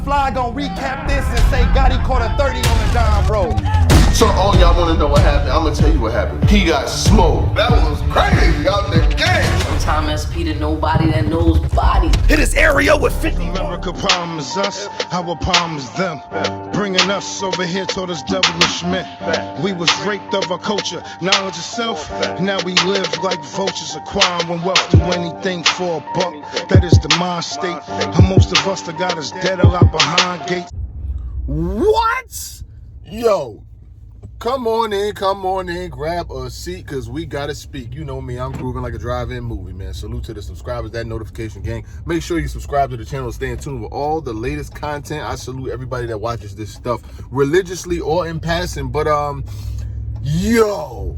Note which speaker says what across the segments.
Speaker 1: Fly gonna recap this and say Gotti caught a 30 on the dime road.
Speaker 2: So all y'all wanna know what happened, I'm gonna tell you what happened. He got smoked. That was crazy out the game.
Speaker 3: Sometimes SP to nobody that knows body.
Speaker 1: Hit this area with 50.
Speaker 4: America problem is us, our problem is them. Bringing us over here toward us devilish men. We was raped of our culture, knowledge of self. Now we live like vultures acquiring wealth. Do anything for a buck, that is the mind state. And most of us that got us dead a lot behind gates.
Speaker 2: What? Yo, come on in, grab a seat, cause we gotta speak. You know me, I'm grooving like a drive-in movie, man. Salute to the subscribers, that notification gang. Make sure you subscribe to the channel, stay in tune with all the latest content. I salute everybody that watches this stuff religiously or in passing. But yo,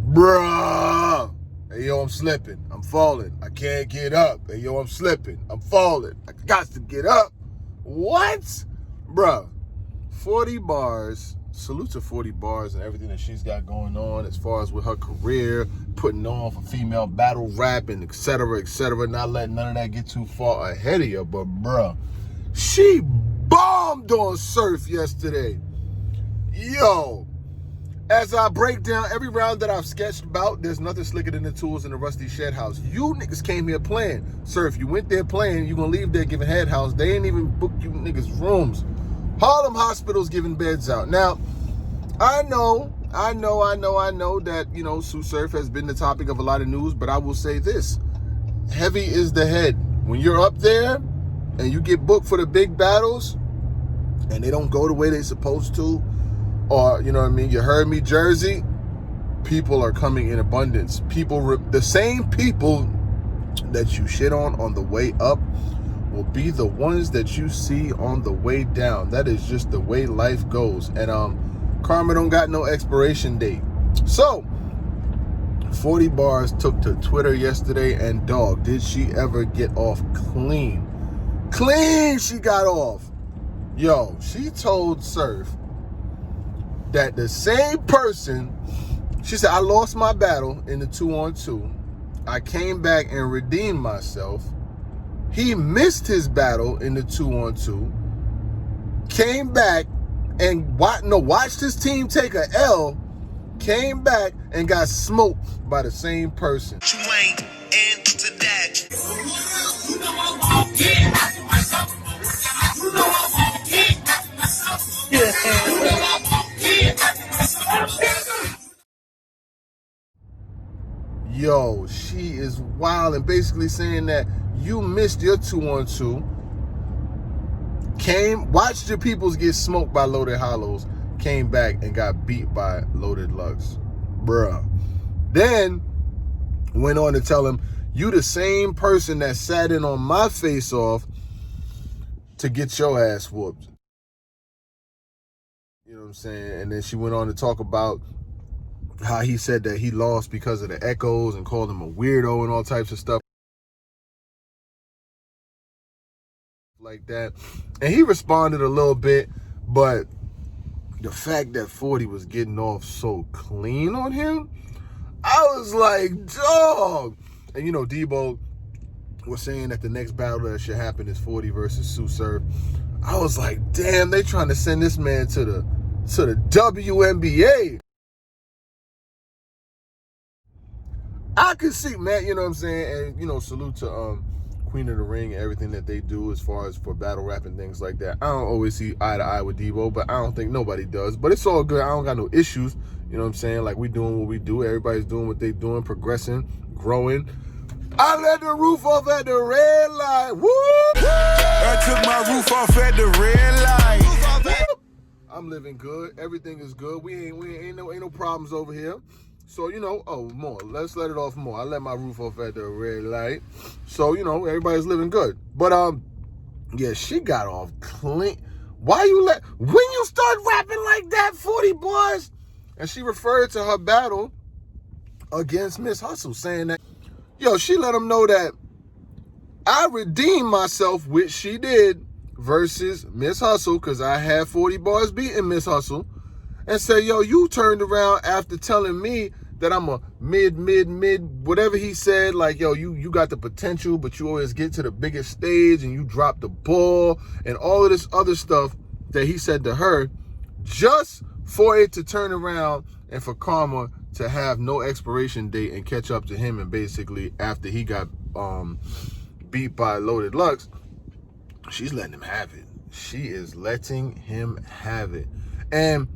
Speaker 2: bruh. Hey yo, I'm slipping, I'm falling, I can't get up. Hey yo, I'm slipping, I'm falling, I got to get up. What? Bruh, 40 bars. Salute to 40 bars and everything that she's got going on as far as with her career, putting on for female battle rap and etc., not letting none of that get too far ahead of you. But bruh, she bombed on Surf yesterday. Yo, as I break down every round that I've sketched about, there's nothing slicker than the tools in the rusty shed house. You niggas came here playing. Surf, you went there playing, you gonna leave there giving head house. They ain't even booked you niggas rooms. Harlem hospitals giving beds out. Now, I know that, you know, Sue Surf has been the topic of a lot of news, but I will say this. Heavy is the head. When you're up there and you get booked for the big battles and they don't go the way they're supposed to, or, you know what I mean, you heard me, Jersey, people are coming in abundance. People, the same people that you shit on the way up will be the ones that you see on the way down. That is just the way life goes. And karma don't got no expiration date. So 40 bars took to Twitter yesterday, and dog, did she ever get off clean? She got off. Yo, she told Surf that the same person, she said, I lost my battle in the 2-on-2. I came back and redeemed myself. He missed his battle in the 2-on-2, came back and watched his team take a L, came back and got smoked by the same person.
Speaker 5: You ain't into that. You know I won't get myself. You know I won't get myself. You know I won't get myself.
Speaker 2: Yo, she is wild and basically saying that you missed your 2-on-2, watched your peoples get smoked by Loaded Hollows, came back and got beat by Loaded LUX. Bruh. Then went on to tell him, you the same person that sat in on my face off to get your ass whooped. You know what I'm saying? And then she went on to talk about how he said that he lost because of the ECHOS and called him a weirdo and all types of stuff like that. And he responded a little bit, but the fact that 40 was getting off so clean on him, I was like, dog. And you know, Debo was saying that the next battle that should happen is 40 versus Sue Surf. I was like, damn, they trying to send this man to the WNBA. I could see, man, you know what I'm saying? And, you know, salute to Queen of the Ring and everything that they do as far as for battle rap and things like that. I don't always see eye to eye with Debo, but I don't think nobody does. But it's all good. I don't got no issues. You know what I'm saying? Like, we doing what we do. Everybody's doing what they doing, progressing, growing. I let the roof off at the red light. Woo!
Speaker 4: I took my roof off at the red light.
Speaker 2: I'm living good. Everything is good. We ain't no problems over here. So, you know, more. Let's let it off more. I let my roof off at the red light. So, you know, everybody's living good. But, yeah, she got off clean. When you start rapping like that, 40 bars? And she referred to her battle against Miss Hustle, saying that, yo, she let him know that I redeemed myself, which she did, versus Miss Hustle, because I had 40 bars beating Miss Hustle. And say, yo, you turned around after telling me that I'm a mid, whatever he said, like, yo, you got the potential, but you always get to the biggest stage and you drop the ball and all of this other stuff that he said to her, just for it to turn around and for karma to have no expiration date and catch up to him. And basically, after he got beat by Loaded Lux, she's letting him have it. She is letting him have it. And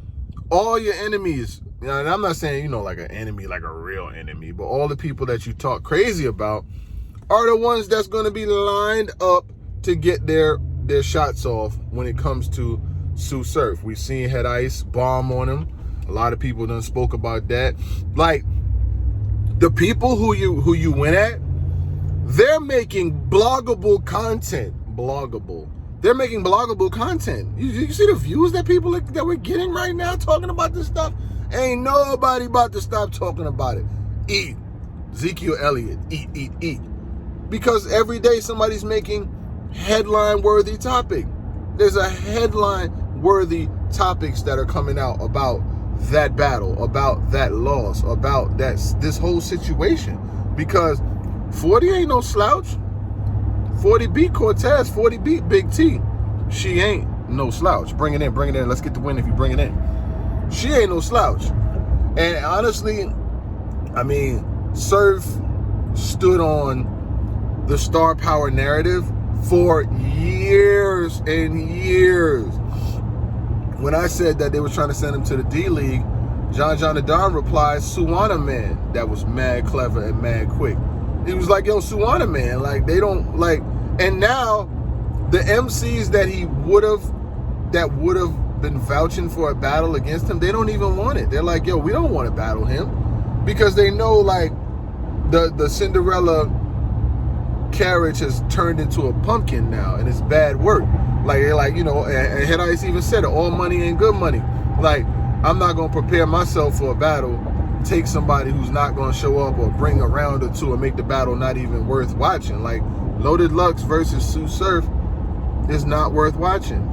Speaker 2: all your enemies, you know, and I'm not saying, you know, like an enemy, like a real enemy, but all the people that you talk crazy about are the ones that's going to be lined up to get their shots off when it comes to Sue Surf. We've seen Head Ice bomb on him. A lot of people done spoke about that. Like, the people who you went at, they're making bloggable content. They're making bloggable content. You see the views that that we're getting right now talking about this stuff? Ain't nobody about to stop talking about it. Eat. Ezekiel Elliott. Eat. Because every day somebody's making headline-worthy topic. There's a headline-worthy topics that are coming out about that battle, about that loss, about this whole situation. Because 40 ain't no slouch. 40 beat Cortez, 40 beat Big T. She ain't no slouch. Bring it in. Let's get the win if you bring it in. She ain't no slouch. And honestly, I mean, Surf stood on the star power narrative for years and years. When I said that they were trying to send him to the D-League, John Adon replied, Suwana Man. That was mad clever and mad quick. He was like, yo, Suwana Man, like, they don't, like, and now the MCs that would have been vouching for a battle against him, they don't even want it. They're like, yo, we don't want to battle him, because they know, like, the Cinderella carriage has turned into a pumpkin now, and it's bad work. Like, you know, and Head Ice even said it, all money ain't good money. Like, I'm not going to prepare myself for a battle, take somebody who's not going to show up, or bring a round or two and make the battle not even worth watching. Like, Loaded Lux versus Sue Surf is not worth watching.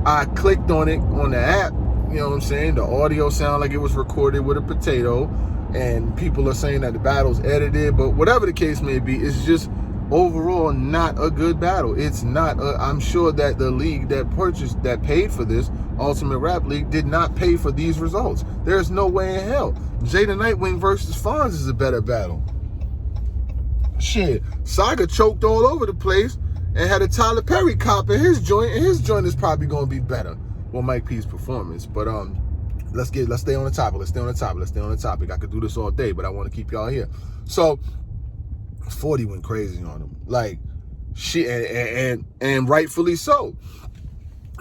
Speaker 2: I clicked on it on the app, you know what I'm saying? The audio sounded like it was recorded with a potato, and people are saying that the battle's edited, but whatever the case may be, it's just overall not a good battle. It's not. I'm sure that the league that paid for this, Ultimate Rap League, did not pay for these results. There's no way in hell. Jada Nightwing versus Fonz is a better battle. Shit, Saga choked all over the place and had a Tyler Perry cop in his joint, and his joint is probably going to be better. Well, Mike P's performance, but let's stay on the topic. I could do this all day, but I want to keep y'all here. So 40 went crazy on him, like, she and rightfully so,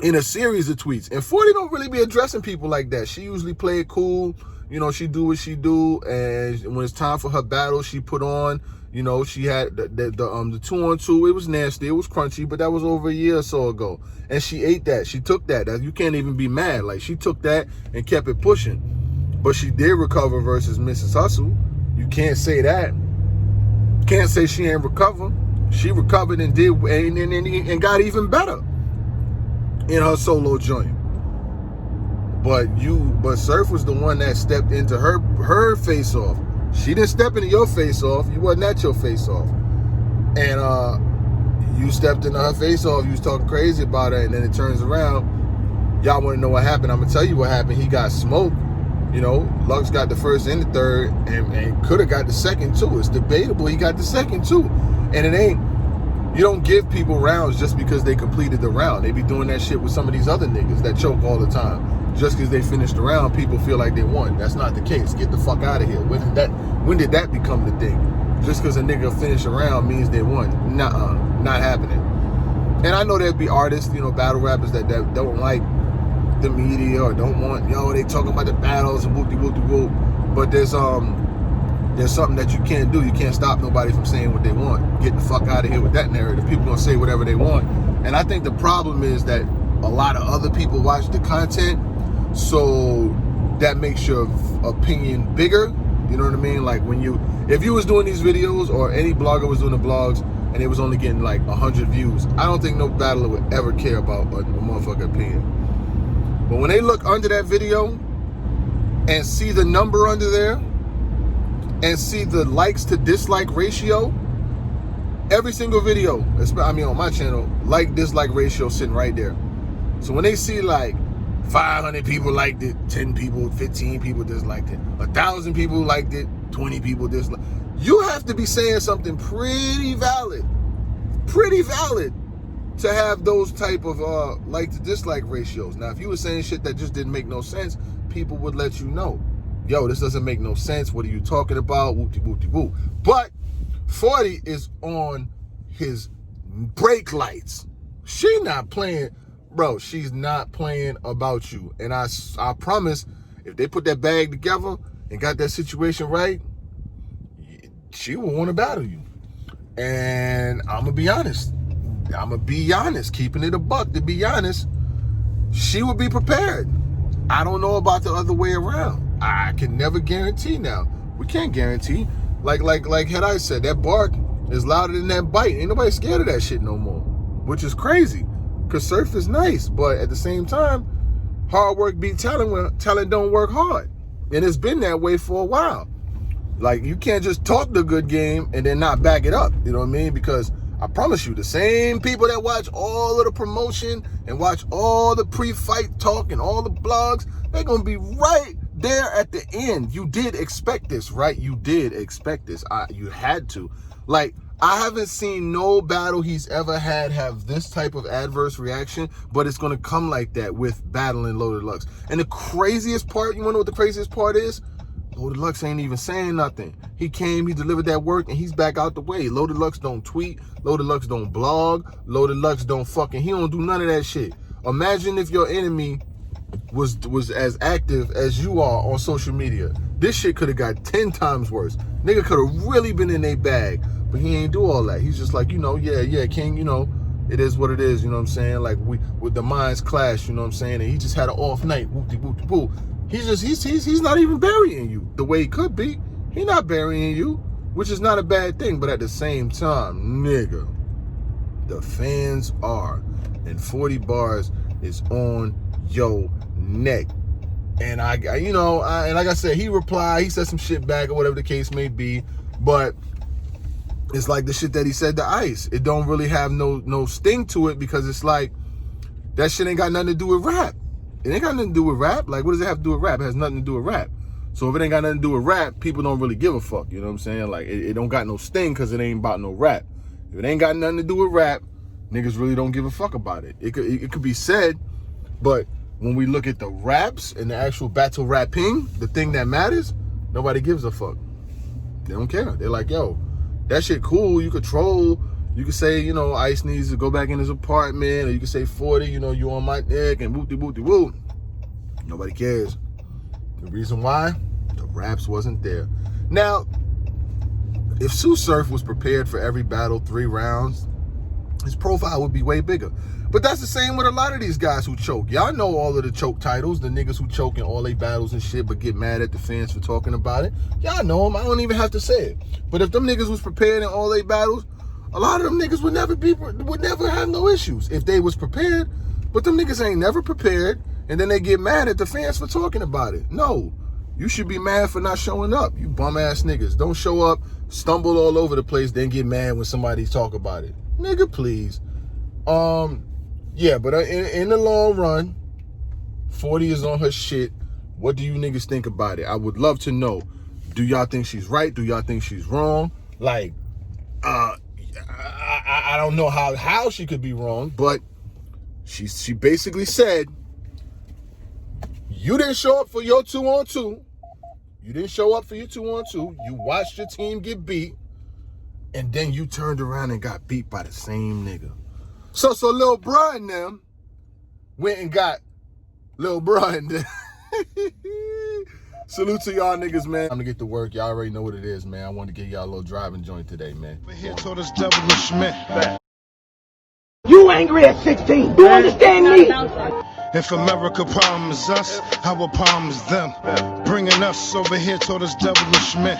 Speaker 2: in a series of tweets. And 40 don't really be addressing people like that. She usually play it cool, you know. She do what she do, and when it's time for her battle, she put on, you know, she had the 2-on-2. It was nasty, it was crunchy, but that was over a year or so ago, and she ate that. She took that. You can't even be mad. Like, she took that and kept it pushing. But she did recover versus Mrs. Hustle. You can't say that. Can't say she ain't recover. She recovered and did and got even better in her solo joint. But Surf was the one that stepped into her face off. She didn't step into your face off. You wasn't at your face off. And you stepped into her face off. You was talking crazy about her, and then it turns around. Y'all want to know what happened? I'm gonna tell you what happened. He got smoked. You know, Lux got the first and the third, and could have got the second too. It's debatable he got the second too. And it ain't, you don't give people rounds just because they completed the round. They be doing that shit with some of these other niggas that choke all the time. Just because they finished the round, people feel like they won. That's not the case. Get the fuck out of here. When did that become the thing? Just because a nigga finished a round means they won. Nuh-uh, not happening. And I know there'd be artists, you know, battle rappers that don't like the media or don't want, yo, they talking about the battles and whoop-de-whoop-de-whoop. But there's something that you can't do. You can't stop nobody from saying what they want. Get the fuck out of here with that narrative. People gonna say whatever they want. And I think the problem is that a lot of other people watch the content, so that makes your opinion bigger. You know what I mean? Like, if you was doing these videos, or any blogger was doing the blogs, and it was only getting like 100 views, I don't think no battler would ever care about a motherfucker opinion. But when they look under that video and see the number under there, and see the likes to dislike ratio, every single video, I mean on my channel, like dislike ratio sitting right there. So when they see like 500 people liked it, 10 people, 15 people disliked it, 1,000 people liked it, 20 people disliked it, you have to be saying something pretty valid to have those type of like to dislike ratios. Now, if you were saying shit that just didn't make no sense, people would let you know, yo, this doesn't make no sense. What are you talking about? Whoop-de-whoop-de-whoop. But 40 is on his brake lights. She not playing, bro. She's not playing about you. And I promise, if they put that bag together and got that situation right, she will want to battle you. And I'm gonna be honest, keeping it a buck, to be honest, she will be prepared. I don't know about the other way around. I can never guarantee now. We can't guarantee. Like had I said, that bark is louder than that bite. Ain't nobody scared of that shit no more, which is crazy. Cause surf is nice, but at the same time, hard work beat talent when talent don't work hard. And it's been that way for a while. Like, you can't just talk the good game and then not back it up. You know what I mean? Because I promise you, the same people that watch all of the promotion and watch all the pre-fight talk and all the blogs, they're going to be right there at the end. You did expect this, right? You did expect this. You had to. Like, I haven't seen no battle he's ever had have this type of adverse reaction, but it's going to come like that with battling Loaded Lux. And the craziest part, you want to know what the craziest part is? Loaded Lux ain't even saying nothing. He came, he delivered that work, and he's back out the way. Loaded Lux don't tweet. Loaded Lux don't blog. Loaded Lux don't he don't do none of that shit. Imagine if your enemy was as active as you are on social media. This shit could have got 10 times worse. Nigga could have really been in their bag, but he ain't do all that. He's just like, you know, yeah, King, you know, it is what it is, you know what I'm saying? Like, with the minds clash, you know what I'm saying? And he just had an off night, whoop-de-whoop-de-whoop. He's not even burying you the way he could be. He not burying you, which is not a bad thing. But at the same time, nigga, the fans are, and 40 bars is on your neck. And and like I said, he replied, he said some shit back or whatever the case may be. But it's like the shit that he said to Ice. It don't really have no sting to it, because it's like that shit ain't got nothing to do with rap. It ain't got nothing to do with rap. Like, what does it have to do with rap? It has nothing to do with rap. So if it ain't got nothing to do with rap, people don't really give a fuck. You know what I'm saying? Like, it don't got no sting because it ain't about no rap. If it ain't got nothing to do with rap, niggas really don't give a fuck about it. It could be said, but when we look at the raps and the actual battle rapping, the thing that matters, nobody gives a fuck. They don't care. They're like, yo, that shit cool. You could troll. You could say, you know, Ice needs to go back in his apartment, or you could say 40, you know, you on my neck, and whoop-de-whoop-de-whoop. Nobody cares. The reason why? The raps wasn't there. Now, if Sue Surf was prepared for every battle 3 rounds, his profile would be way bigger. But that's the same with a lot of these guys who choke. Y'all know all of the choke titles, the niggas who choke in all they battles and shit, but get mad at the fans for talking about it. Y'all know them. I don't even have to say it. But if them niggas was prepared in all they battles, a lot of them niggas would never have no issues if they was prepared. But them niggas ain't never prepared, and then they get mad at the fans for talking about it. No, you should be mad for not showing up. You bum ass niggas. Don't show up, stumble all over the place, then get mad when somebody talk about it. Nigga, please. Yeah, but in the long run, 40 is on her shit. What do you niggas think about it? I would love to know. Do y'all think she's right? Do y'all think she's wrong? Like, I don't know how she could be wrong, but she basically said, you didn't show up for your 2-on-2. You didn't show up for your 2-on-2. You watched your team get beat, and then you turned around and got beat by the same nigga. So Lil Bruh and them went and got Lil Bruh and them. Salute to y'all niggas, man. I'm gonna get to work. Y'all already know what it is, man. I want to give y'all a little driving joint today, man.
Speaker 4: We're here told us devilish men.
Speaker 5: You angry at 16. You understand me?
Speaker 4: If America problem is us, our problem is them. Bringing us over here toward us devilish men.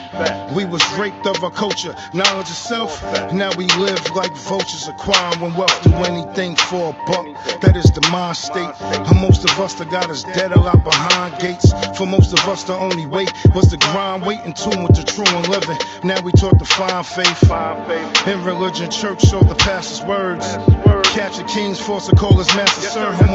Speaker 4: We was raped of our culture, knowledge of self. Now we live like vultures acquiring when wealth do anything for a buck. That is the mind state. And most of us that got us dead a lot behind gates. For most of us the only way was the grind, wait in tune with the true and living. Now we taught to find faith. In religion, church showed the pastor's words. Capture kings, force to call his master servant.